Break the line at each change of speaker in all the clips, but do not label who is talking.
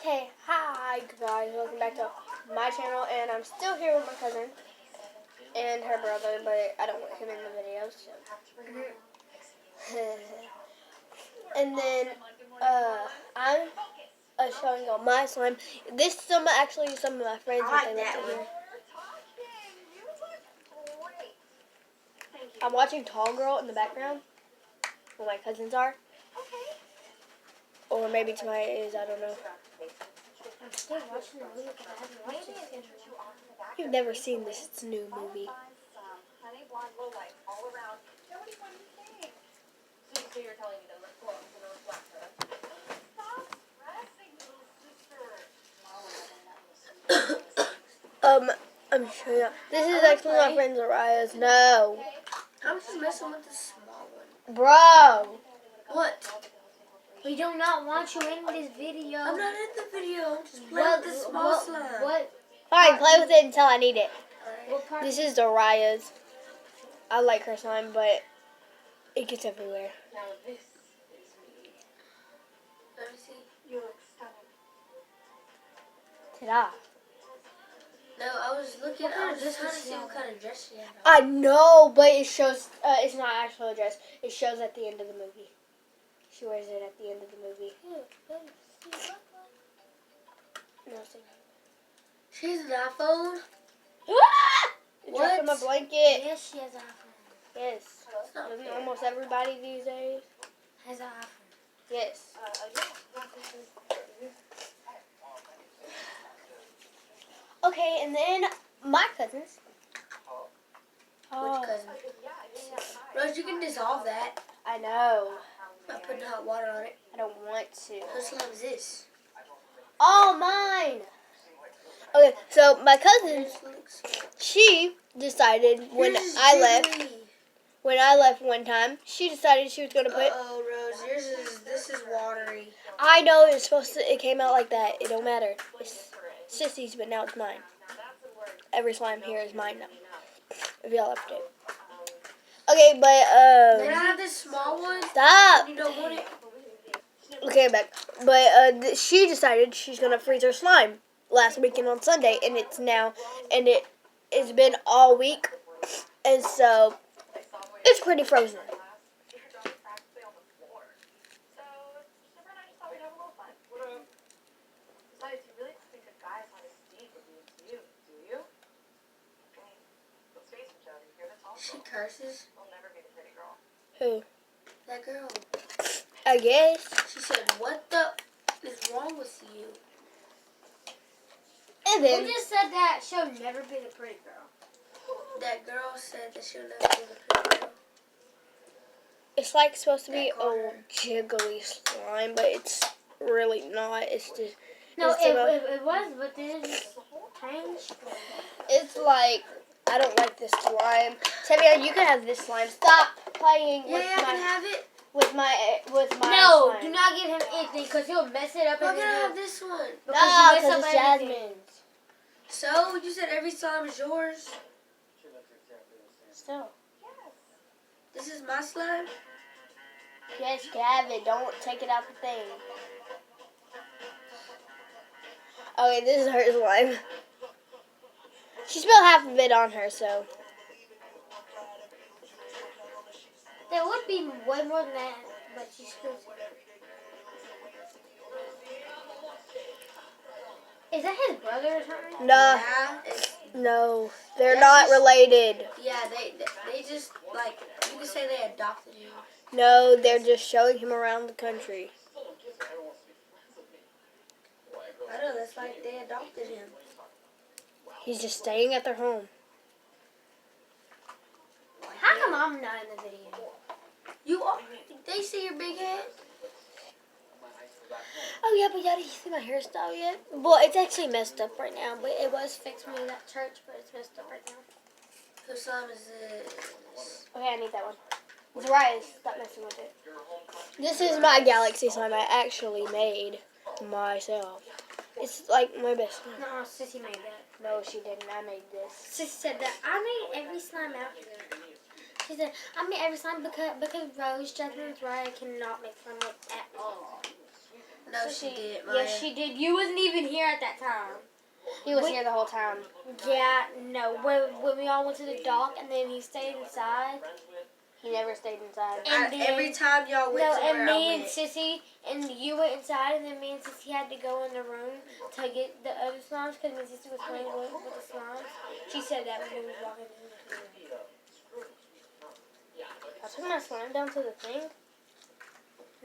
Okay, hi guys, welcome back to my channel, and I'm still here with my cousin and her brother, but I don't want him in the video, so. And then, I'm showing y'all my slime. This is actually some of my friends, but they left it here. I'm watching Tall Girl in the background, where my cousins are. Or maybe to my ears, I don't know.
I'm still watching the movie because I haven't watched it.
You've never seen this, it's a new movie. I'm showing you. This is actually my friend Zariah's. No.
I was just messing with the small one.
Bro.
What? We do not want you in this video. I'm not in the video. Just play with the small slime. What?
Fine, play with it until I need it.
Right.
This is Zariah's. I like her slime, but it gets everywhere.
Now this is me. Let me see. You look stunning.
Ta-da.
No, I was just trying to see what kind of dress she had on.
I know, but it shows, it's not actually a dress. It shows at the end of the movie. She wears it at the end of the movie. No, see.
She has an iPhone?
It dropped in my blanket.
Yes, she has an iPhone.
Yes. Doesn't almost everybody these days?
Has an iPhone.
Yes. Okay, and then my cousins.
Which cousin? Rose, you can dissolve that.
I know.
By putting hot water on it.
I don't want to.
Whose slime is this?
Oh, mine. Okay, so my cousin, she decided when I left one time, she decided she was going to put.
Oh, Rose, this is watery.
I know it came out like that. It don't matter. It's Sissy's, but now it's mine. Every slime here is mine now. If y'all left it. Okay, but
Then I have this small one.
Stop.
You don't want it.
Okay, I'm back. But she decided she's gonna freeze her slime last weekend on Sunday, and it's been all week, and so it's pretty frozen.
She curses.
Who?
That girl.
I guess.
She said, "What the is wrong with you?"
And then
who just said that she'll never be the pretty girl? That girl said that she'll never be the pretty girl.
it's like supposed to be a jiggly slime, but it's really not. It's just
it was, but then it just changed.
It's like I don't like this slime. Tevia, you can have this slime. Stop playing with
I can have it.
With my
No,
slime.
do not give him anything because he'll mess it up. I'm gonna have this one.
No, because it's Jasmine's.
So you said every slime is yours.
Still.
This is my slime.
Yes, you can have it. Don't take it out the thing. Okay, this is her slime. She spilled half of it on her, so.
There would be way more than that, but she spilled it. Is that his brother or something?
Nah.
Yeah,
No, they're not related.
Yeah, they just, like, you could say they adopted him.
No, they're just showing him around the country.
I know, that's like they adopted him.
He's just staying at their home.
How come I'm not in the video? You are. They see your big head.
Oh yeah, but y'all didn't see my hairstyle yet? Well, it's actually messed up right now, but it was fixed when we was at church, but it's messed up right now.
Whose slime is this?
Okay, I need that one. Zariah, stop messing with it. This is my galaxy slime I actually made myself. It's like my best slime.
No, Sissy made that.
No, she didn't. I made this.
Sissy said that I made every slime after that. She said, I made every slime because Rose, Jasmine, and Zariah cannot make slime at all. No, she did.
Yes, she did. You wasn't even here at that time.
He was here the whole time.
Yeah, no. When we all went to the dock and then he stayed inside.
He never stayed inside.
And then,
every time y'all went somewhere,
and me
I
and
went.
Sissy, and you went inside, and then me and Sissy had to go in the room to get the other slimes because me and Sissy was playing with the slimes. She said that when we was walking in the room.
I took my slime down to the thing.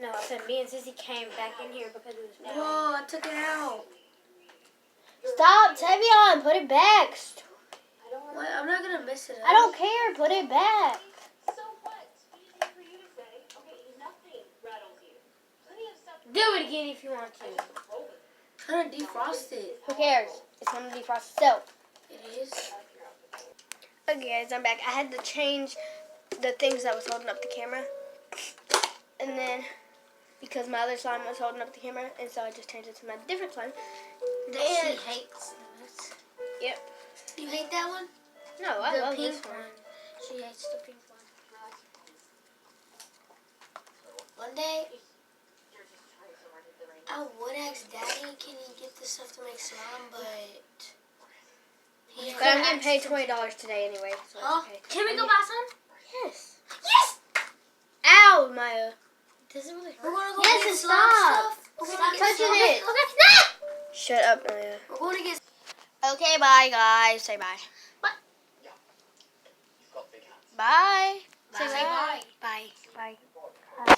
No, I said me and Sissy came back in here because it was.
Whoa, I took it out.
Stop, Tevion, put it back.
What? I'm not gonna mess it up.
I don't care, put it back.
Do it again if you want to.
I'm gonna defrost it.
Who cares? It's gonna defrost itself.
It is.
Okay guys, I'm back. I had to change the things that was holding up the camera. And then, because my other slime was holding up the camera, and so I just changed it to my different slime.
She
And,
hates this.
yep.
You hate that one?
No, I love
the pink
this one.
She hates the pink one. One day, I would ask Daddy, can he get the stuff to make slime, but
But I'm getting paid $20 today anyway, so
Huh?
it's okay.
Can we go buy some?
Yes.
Yes!
Ow, Maya.
Does it really hurt?
We're gonna go
Yes,
get
stop.
slime stuff. We're
Stop
gonna get
touching
slime
it.
stuff.
Okay.
Shut up, Maya.
We're going to get
Okay, bye, guys. Say bye.
Bye.
Bye. Say
Bye.
bye. Bye. Bye.